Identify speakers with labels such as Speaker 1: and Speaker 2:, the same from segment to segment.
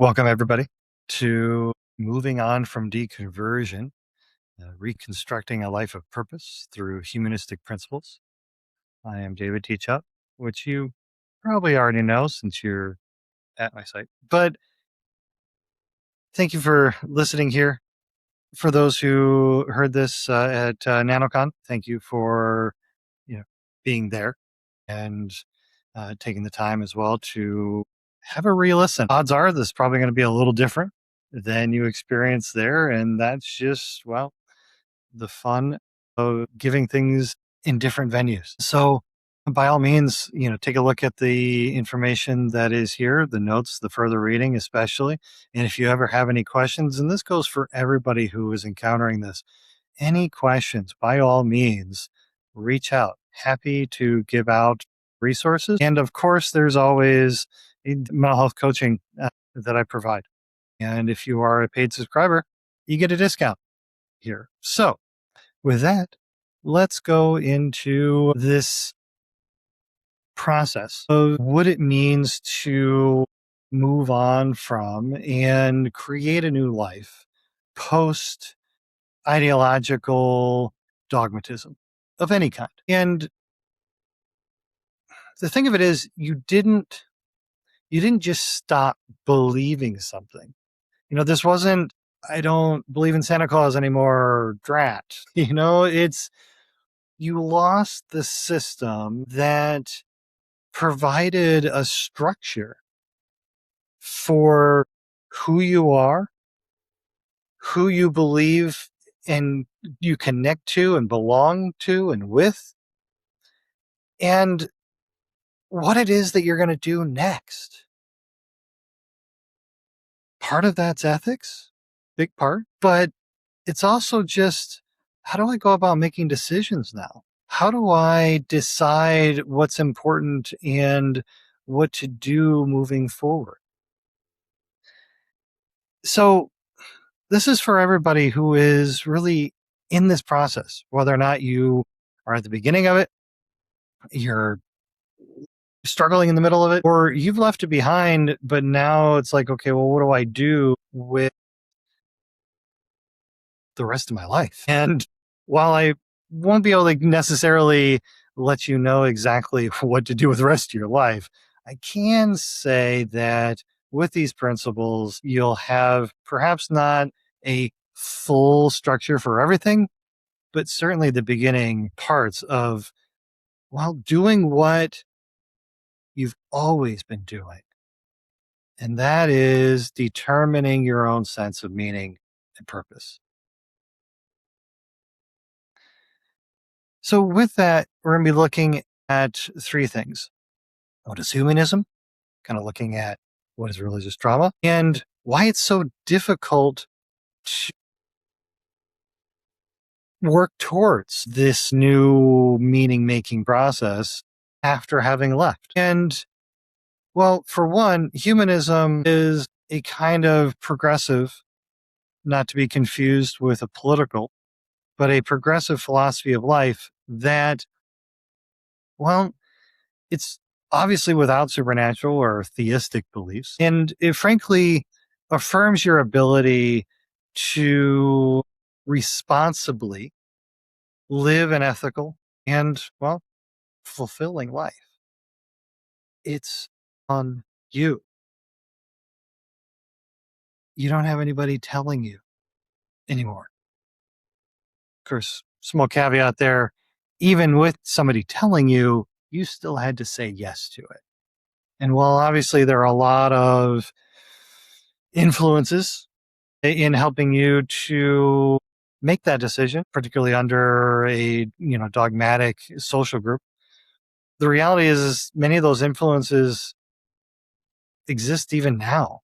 Speaker 1: Welcome, everybody, to Moving On from Deconversion, Reconstructing a Life of Purpose through Humanistic Principles. I am David Teachup, which you probably already know since you're at my site. But thank you for listening here. For those who heard this at NanoCon, thank you for being there and taking the time as well to have a re-listen. Odds are this is probably going to be a little different than you experienced there, and that's just the fun of giving things in different venues. So by all means, take a look at the information that is here, the notes, the further reading especially. And if you ever have any questions, and this goes for everybody who is encountering this, any questions, by all means, reach out. Happy to give out resources. And of course, there's always mental health coaching that I provide. And if you are a paid subscriber, you get a discount here. So with that, let's go into this process of what it means to move on from and create a new life post ideological dogmatism of any kind. And the thing of it is, you didn't just stop believing something. This wasn't, I don't believe in Santa Claus anymore, drat. It's, you lost the system that provided a structure for who you are, who you believe and you connect to and belong to and with, and what it is that you're going to do next. Part of that's ethics, big part, but it's also just, how do I go about making decisions now? How do I decide what's important and what to do moving forward? So this is for everybody who is really in this process, whether or not you are at the beginning of it, you're struggling in the middle of it, or you've left it behind, but now it's like, okay, well, what do I do with the rest of my life? And while I won't be able to necessarily let you know exactly what to do with the rest of your life, I can say that with these principles, you'll have perhaps not a full structure for everything, but certainly the beginning parts of, well, doing what you've always been doing. And that is determining your own sense of meaning and purpose. So with that, we're going to be looking at three things. What is humanism? Kind of looking at what is religious trauma and why it's so difficult to work towards this new meaning-making process after having left. And, well, for one, humanism is a kind of progressive, not to be confused with a political, but a progressive philosophy of life that, well, it's obviously without supernatural or theistic beliefs. And it frankly affirms your ability to responsibly live an ethical and, well, fulfilling life. It's on you. You don't have anybody telling you anymore. Of course, small caveat there, even with somebody telling you, you still had to say yes to it. And while obviously there are a lot of influences in helping you to make that decision, particularly under a dogmatic social group, the reality is many of those influences exist even now.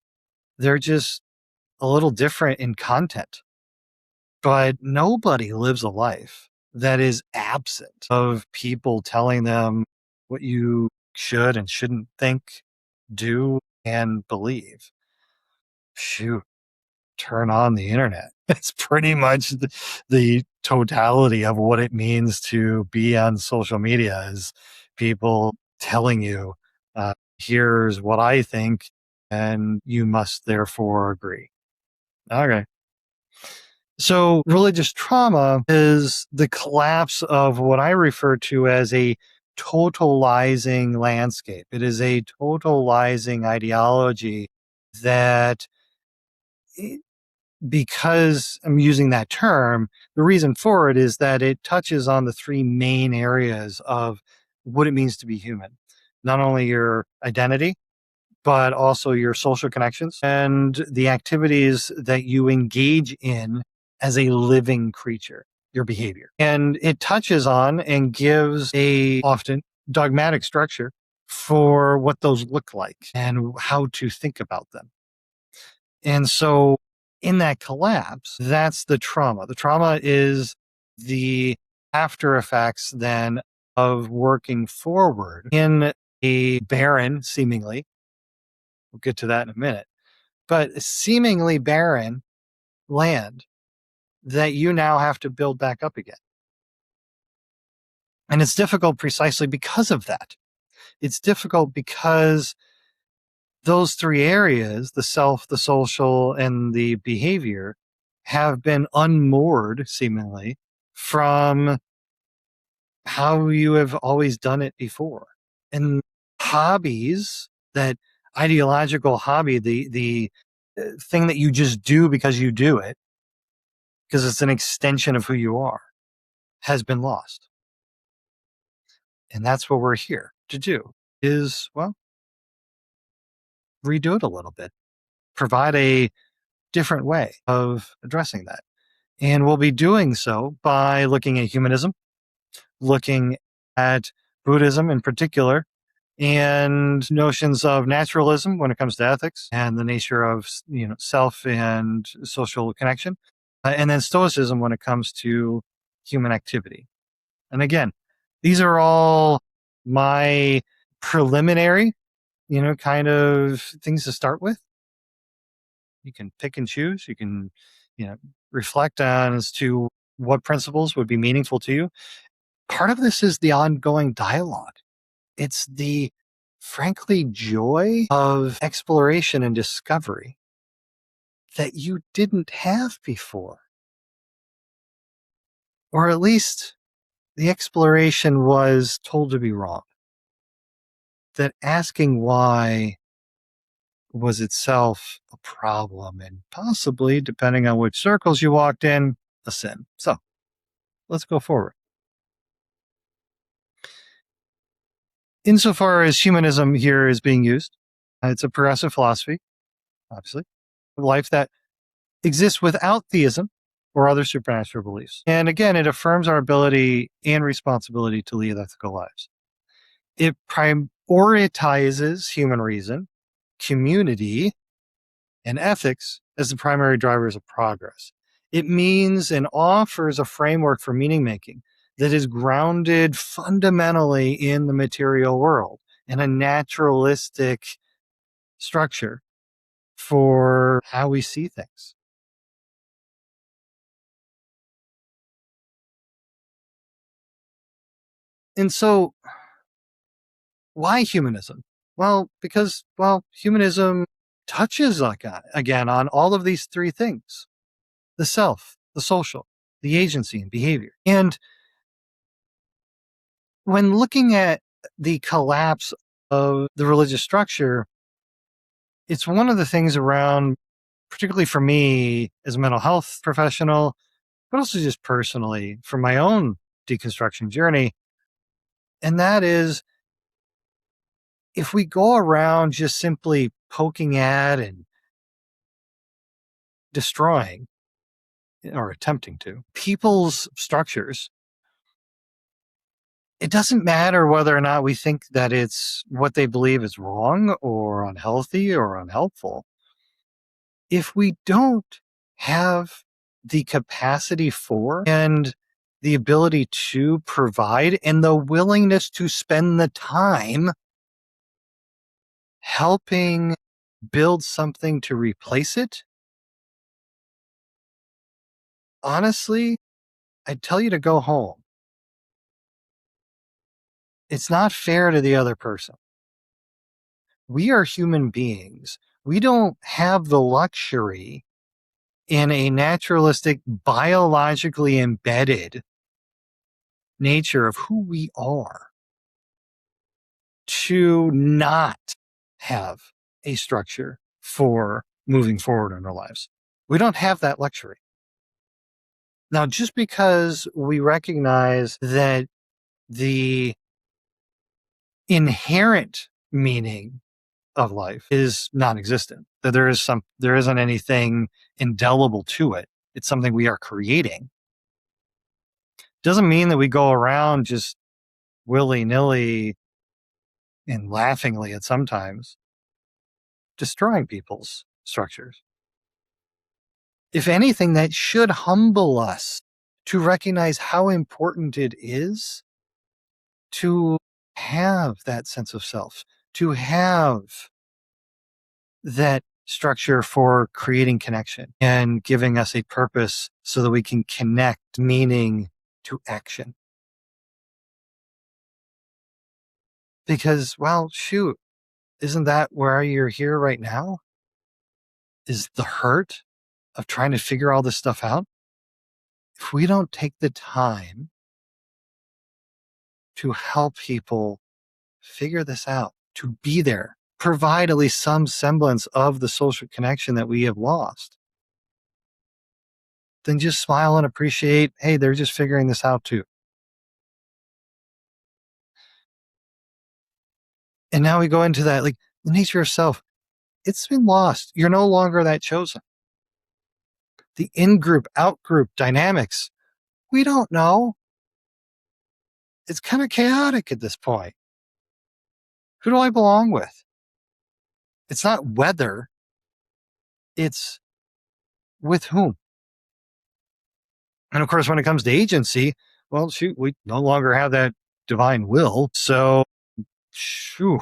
Speaker 1: They're just a little different in content. But nobody lives a life that is absent of people telling them what you should and shouldn't think, do, and believe. Shoot, turn on the internet. It's pretty much the totality of what it means to be on social media is people telling you, here's what I think, and you must therefore agree. Okay. So, religious trauma is the collapse of what I refer to as a totalizing landscape. It is a totalizing ideology that, i- because I'm using that term, the reason for it is that it touches on the three main areas of what it means to be human. Not only your identity, but also your social connections and the activities that you engage in as a living creature, your behavior. And it touches on and gives a often dogmatic structure for what those look like and how to think about them. And so in that collapse, that's the trauma. The trauma is the after effects then of working forward in a barren, seemingly, we'll get to that in a minute, but seemingly barren land that you now have to build back up again. And it's difficult precisely because of that. It's difficult because those three areas, the self, the social, and the behavior, have been unmoored seemingly from how you have always done it before. And hobbies, that ideological hobby, the thing that you just do because you do it, because it's an extension of who you are, has been lost. And that's what we're here to do is, well, redo it a little bit, provide a different way of addressing that. And we'll be doing so by looking at humanism, looking at Buddhism in particular, and notions of naturalism when it comes to ethics and the nature of self and social connection, and then Stoicism when it comes to human activity. And again, these are all my preliminary, kind of things to start with. You can pick and choose. You can, you know, reflect on as to what principles would be meaningful to you. Part of this is the ongoing dialogue. It's the frankly joy of exploration and discovery that you didn't have before. Or at least the exploration was told to be wrong. That asking why was itself a problem and possibly, depending on which circles you walked in, a sin. So let's go forward. Insofar as humanism here is being used, it's a progressive philosophy, obviously, of life that exists without theism or other supernatural beliefs. And again, it affirms our ability and responsibility to lead ethical lives. It prioritizes human reason, community, and ethics as the primary drivers of progress. It means and offers a framework for meaning making that is grounded fundamentally in the material world and a naturalistic structure for how we see things. And so, why humanism? Well, because, humanism touches again on all of these three things: the self, the social, the agency, and behavior. And when looking at the collapse of the religious structure, it's one of the things around, particularly for me as a mental health professional, but also just personally for my own deconstruction journey. And that is, if we go around just simply poking at and destroying or attempting to people's structures, it doesn't matter whether or not we think that it's what they believe is wrong or unhealthy or unhelpful. If we don't have the capacity for and the ability to provide and the willingness to spend the time helping build something to replace it, honestly, I'd tell you to go home. It's not fair to the other person. We are human beings. We don't have the luxury in a naturalistic, biologically embedded nature of who we are to not have a structure for moving forward in our lives. We don't have that luxury. Now, just because we recognize that the inherent meaning of life is non-existent, that there isn't anything indelible to it. It's something we are creating. Doesn't mean that we go around just willy-nilly and laughingly at sometimes destroying people's structures. If anything, that should humble us to recognize how important it is to have that sense of self, to have that structure for creating connection and giving us a purpose so that we can connect meaning to action. Because, well, shoot, isn't that where you're here right now? Is the hurt of trying to figure all this stuff out? If we don't take the time to help people figure this out, to be there, provide at least some semblance of the social connection that we have lost, then just smile and appreciate, hey, they're just figuring this out too. And now we go into that, like the nature of self, it's been lost. You're no longer that chosen. The in group, out group dynamics, we don't know. It's kind of chaotic at this point. Who do I belong with? It's not whether, it's with whom. And of course, when it comes to agency, well, shoot, we no longer have that divine will. So, shoo,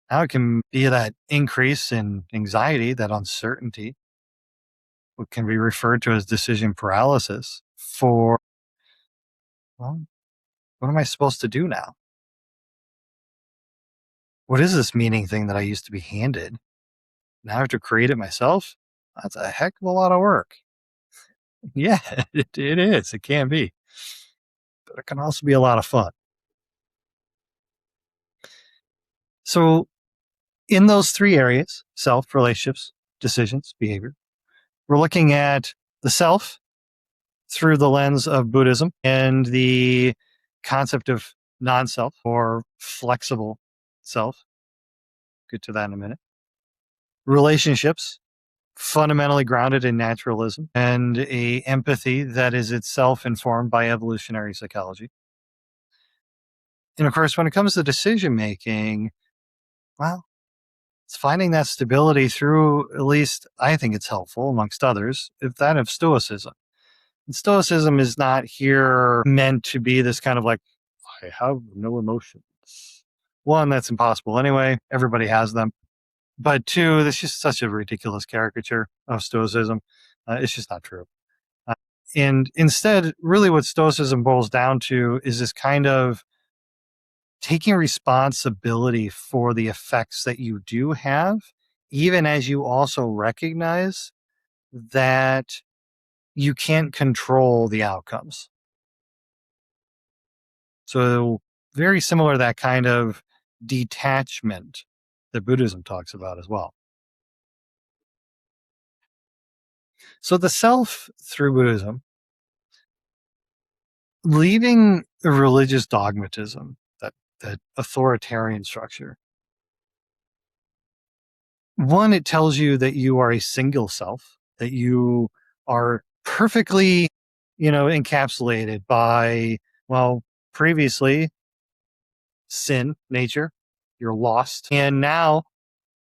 Speaker 1: now it can be that increase in anxiety, that uncertainty, what can be referred to as decision paralysis for, well, what am I supposed to do now? What is this meaning thing that I used to be handed? Now I have to create it myself? That's a heck of a lot of work. Yeah, it is. It can be. But it can also be a lot of fun. So, in those three areas self, relationships, decisions, behavior we're looking at the self through the lens of Buddhism and the concept of non self or flexible self. Get to that in a minute. Relationships, fundamentally grounded in naturalism and a empathy that is itself informed by evolutionary psychology. And of course, when it comes to decision making, well, it's finding that stability through, at least I think it's helpful amongst others, if that of Stoicism. And Stoicism is not here meant to be this kind of like, I have no emotions. One, that's impossible anyway. Everybody has them. But two, that's just such a ridiculous caricature of Stoicism. It's just not true. Uh, and instead, really what Stoicism boils down to is this kind of taking responsibility for the effects that you do have, even as you also recognize that you can't control the outcomes. So, very similar to that kind of detachment that Buddhism talks about as well. So, the self through Buddhism, leaving the religious dogmatism, that authoritarian structure. One, it tells you that you are a single self, that you are perfectly, encapsulated by, well, previously sin, nature, you're lost. And now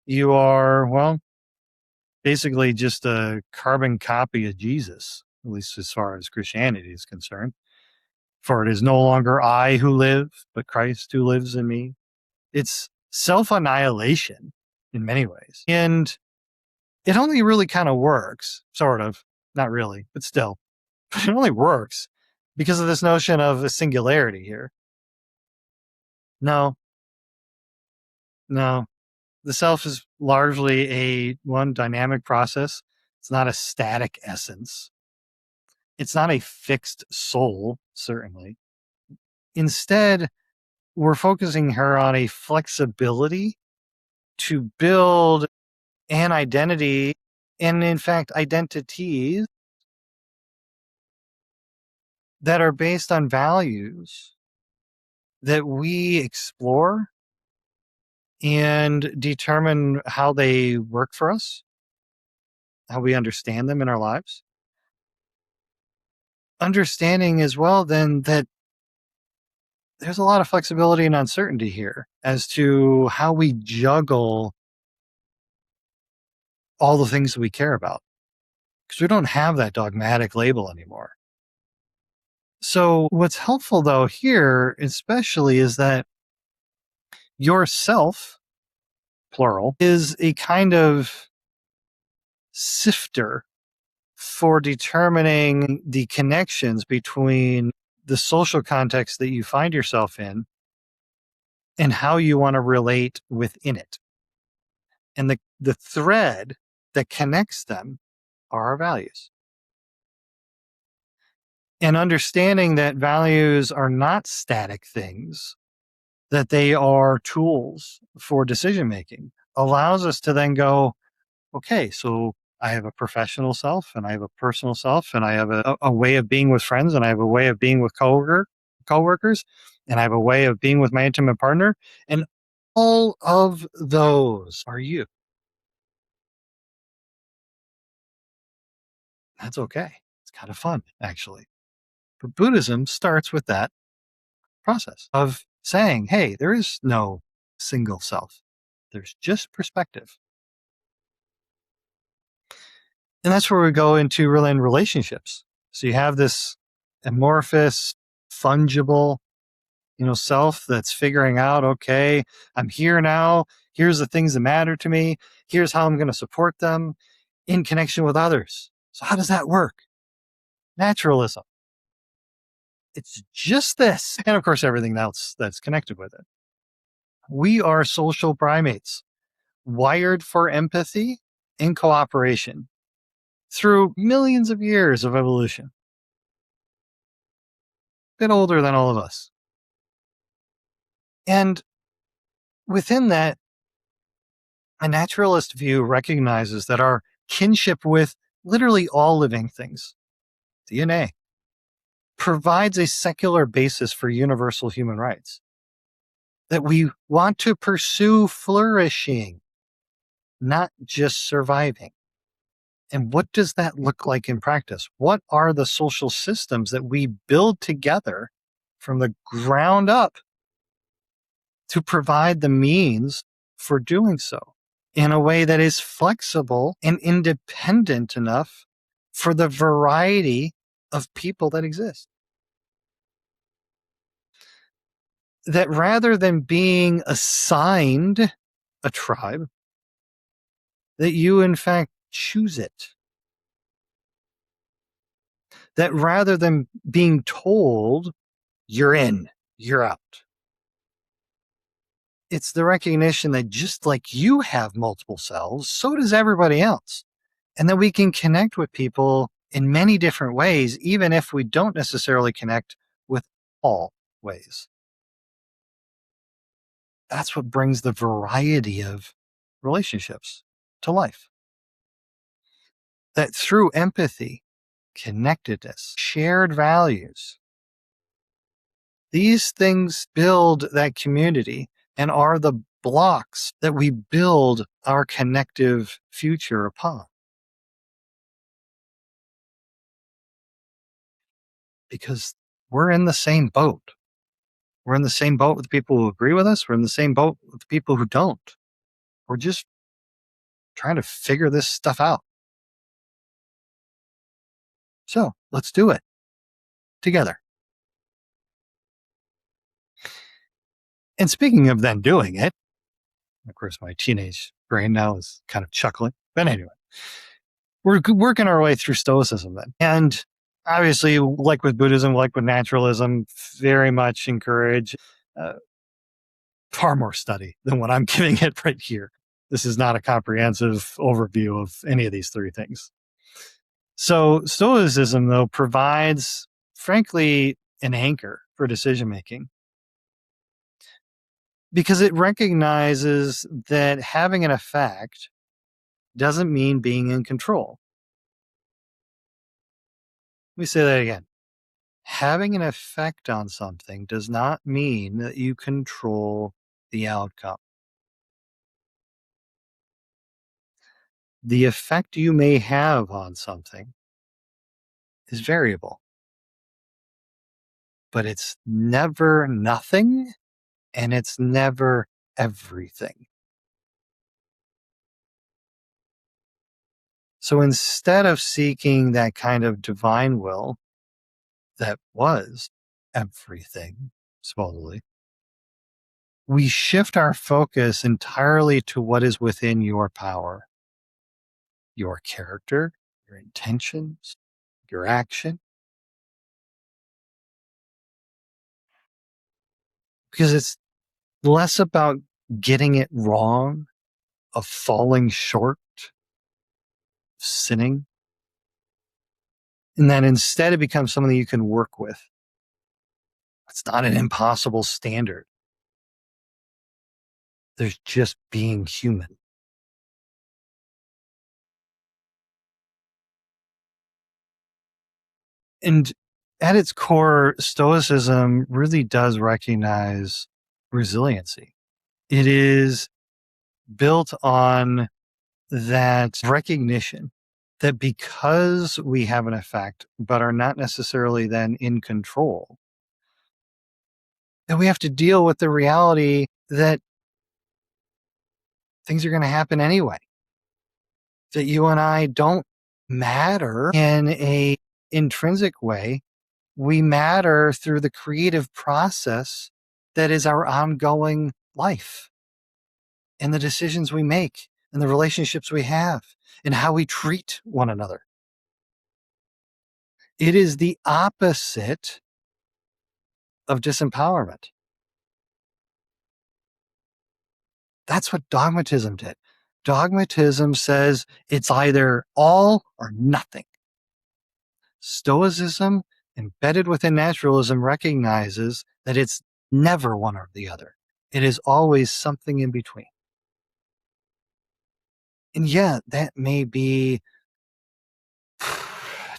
Speaker 1: you are, well, basically just a carbon copy of Jesus, at least as far as Christianity is concerned. For it is no longer I who live, but Christ who lives in me. It's self annihilation in many ways. And it only really kind of works, sort of, not really, but still, but it only works because of this notion of a singularity here. No, no. The self is largely a one dynamic process. It's not a static essence. It's not a fixed soul, certainly. Instead, we're focusing her on a flexibility to build an identity and, in fact, identities that are based on values that we explore and determine how they work for us, how we understand them in our lives. Understanding as well, then, that there's a lot of flexibility and uncertainty here as to how we juggle all the things that we care about because we don't have that dogmatic label anymore. So, what's helpful though here, especially, is that yourself, plural, is a kind of sifter for determining the connections between the social context that you find yourself in and how you want to relate within it. And the thread that connects them are our values. And understanding that values are not static things, that they are tools for decision making, allows us to then go, okay, so I have a professional self and I have a personal self and I have a way of being with friends and I have a way of being with coworkers and I have a way of being with my intimate partner. And all of those are you. That's okay. It's kind of fun, actually. But Buddhism starts with that process of saying, hey, there is no single self. There's just perspective. And that's where we go into really in relationships. So you have this amorphous, fungible, self that's figuring out, okay, I'm here now. Here's the things that matter to me. Here's how I'm going to support them in connection with others. So how does that work? Naturalism. It's just this. And of course, everything else that's connected with it. We are social primates, wired for empathy and cooperation through millions of years of evolution. A bit older than all of us. And within that, a naturalist view recognizes that our kinship with literally all living things, DNA, provides a secular basis for universal human rights. That we want to pursue flourishing, not just surviving. And what does that look like in practice? What are the social systems that we build together from the ground up to provide the means for doing so in a way that is flexible and independent enough for the variety of people that exist? That rather than being assigned a tribe, that you in fact choose it. That rather than being told, you're in, you're out. It's the recognition that just like you have multiple selves, so does everybody else. And that we can connect with people in many different ways, even if we don't necessarily connect with all ways. That's what brings the variety of relationships to life. That through empathy, connectedness, shared values, these things build that community and are the blocks that we build our connective future upon. Because we're in the same boat. We're in the same boat with the people who agree with us. We're in the same boat with the people who don't. We're just trying to figure this stuff out. So let's do it together. And speaking of then doing it, of course, my teenage brain now is kind of chuckling. But anyway, we're working our way through Stoicism then. And obviously, like with Buddhism, like with naturalism, very much encourage uh, far more study than what I'm giving it right here. This is not a comprehensive overview of any of these three things. So, Stoicism, though, provides, frankly, an anchor for decision making because it recognizes that having an effect doesn't mean being in control. Let me say that again. Having an effect on something does not mean that you control the outcome. The effect you may have on something is variable, but it's never nothing and it's never everything. So instead of seeking that kind of divine will that was everything, supposedly, we shift our focus entirely to what is within your power, your character, your intentions, your action, because it's less about getting it wrong, of falling short, sinning, and then instead it becomes something you can work with. It's not an impossible standard. There's just being human. And at its core, Stoicism really does recognize resiliency. It is built on that recognition that because we have an effect, but are not necessarily then in control, that we have to deal with the reality that things are going to happen anyway, that you and I don't matter in a intrinsic way. We matter through the creative process that is our ongoing life and the decisions we make and the relationships we have and how we treat one another. It is the opposite of disempowerment. That's what dogmatism did. Dogmatism says it's either all or nothing. Stoicism, embedded within naturalism, recognizes that it's never one or the other. It is always something in between. And yeah, that may be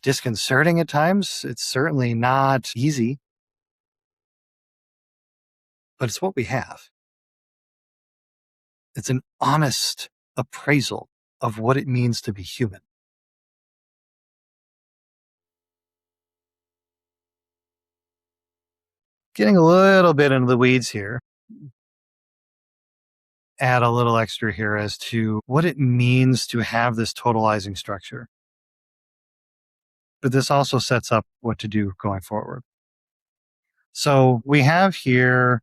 Speaker 1: disconcerting at times. It's certainly not easy, but it's what we have. It's an honest appraisal of what it means to be human. Getting a little bit into the weeds here, add a little extra here as to what it means to have this totalizing structure. But this also sets up what to do going forward. So we have here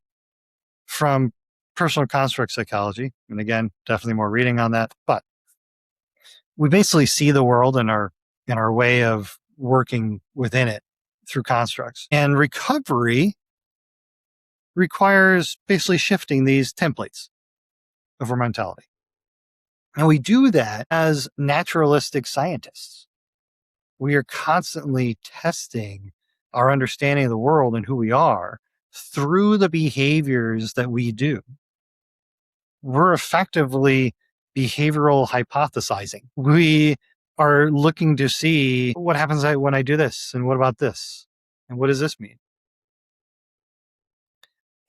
Speaker 1: from personal construct psychology, and again, definitely more reading on that, but we basically see the world in our way of working within it through constructs. And recovery requires basically shifting these templates of our mentality. And we do that as naturalistic scientists. We are constantly testing our understanding of the world and who we are through the behaviors that we do. We're effectively behavioral hypothesizing. We are looking to see what happens when I do this, and what about this, and what does this mean?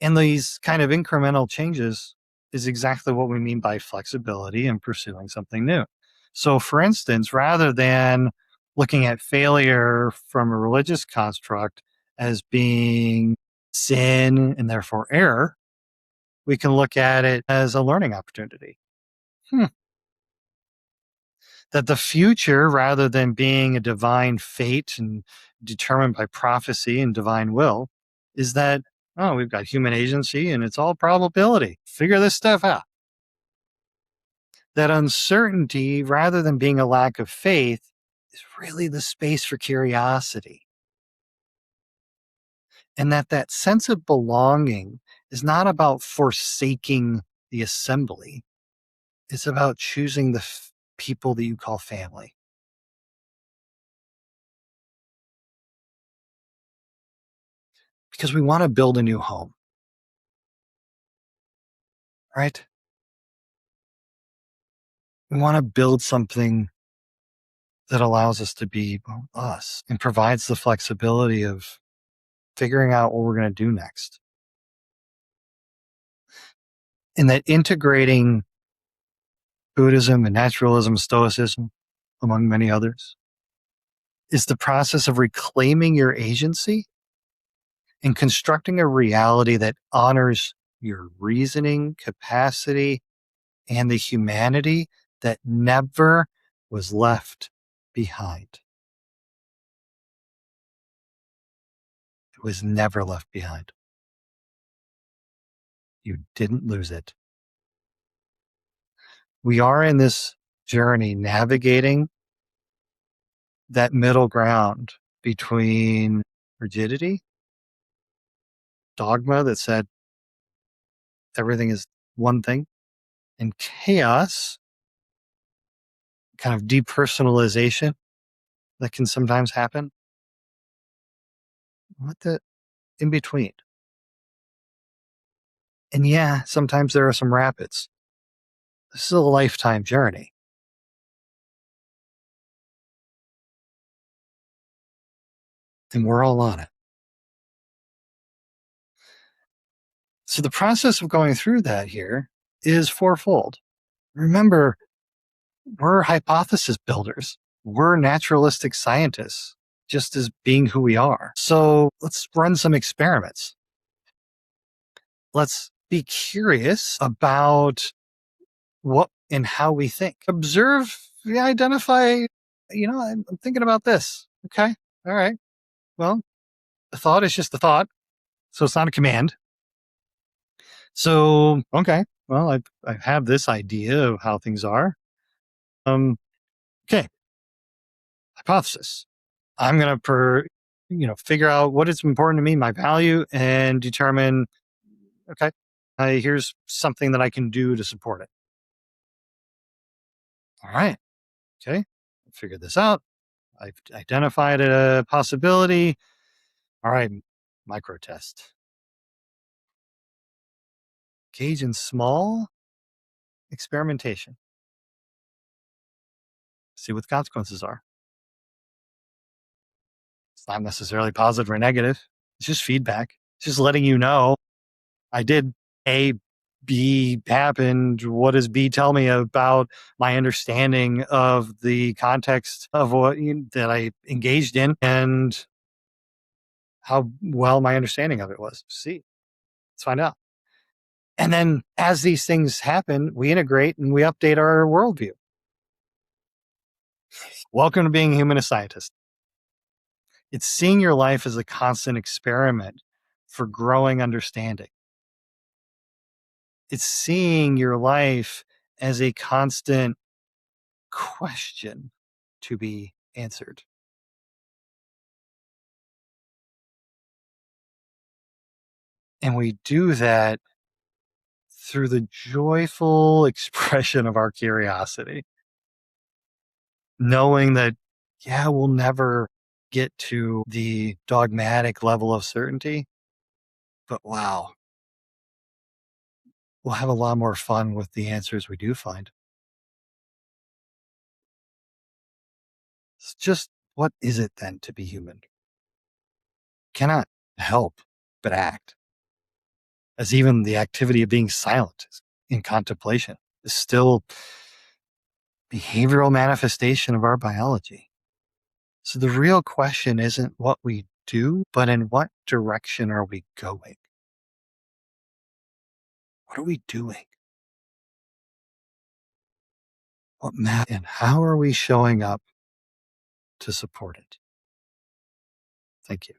Speaker 1: And these kind of incremental changes is exactly what we mean by flexibility and pursuing something new. So, for instance, rather than looking at failure from a religious construct as being sin and therefore error, we can look at it as a learning opportunity. That the future, rather than being a divine fate and determined by prophecy and divine will, is that, oh, we've got human agency and it's all probability. Figure this stuff out. That uncertainty, rather than being a lack of faith, is really the space for curiosity. And that sense of belonging is not about forsaking the assembly. It's about choosing the people that you call family because we want to build a new home, right? We want to build something that allows us to be us and provides the flexibility of figuring out what we're going to do next. And that integrating Buddhism and naturalism, Stoicism, among many others, is the process of reclaiming your agency and constructing a reality that honors your reasoning capacity and the humanity that never was left behind. It was never left behind. You didn't lose it. We are in this journey navigating that middle ground between rigidity, dogma that said everything is one thing, and chaos, kind of depersonalization that can sometimes happen. What the in between? And yeah, sometimes there are some rapids. This is a lifetime journey, and we're all on it. So the process of going through that here is fourfold. Remember, we're hypothesis builders. We're naturalistic scientists, just as being who we are. So let's run some experiments. Let's be curious about what and how we think. Observe, identify, I'm thinking about this. Okay. All right. Well, the thought is just the thought. So it's not a command. So, okay. Well, I have this idea of how things are. Okay. Hypothesis. I'm going to figure out what is important to me, my value, and determine, okay, here's something that I can do to support it. All right. Okay. Figured this out. I've identified a possibility. All right. Micro test. Engage in small experimentation. See what the consequences are. It's not necessarily positive or negative. It's just feedback. It's just letting you know I did A, B happened. What does B tell me about my understanding of the context of that I engaged in and how well my understanding of it was? See, let's find out. And then as these things happen, we integrate and we update our worldview. Welcome to being a humanist scientist. It's seeing your life as a constant experiment for growing understanding. It's seeing your life as a constant question to be answered. And we do that through the joyful expression of our curiosity, knowing that, yeah, we'll never get to the dogmatic level of certainty, but wow, we'll have a lot more fun with the answers we do find. It's just what is it then to be human? Cannot help but act, as even the activity of being silent in contemplation is still behavioral manifestation of our biology. So the real question isn't what we do, but in what direction are we going? What are we doing? What matters? And how are we showing up to support it? Thank you.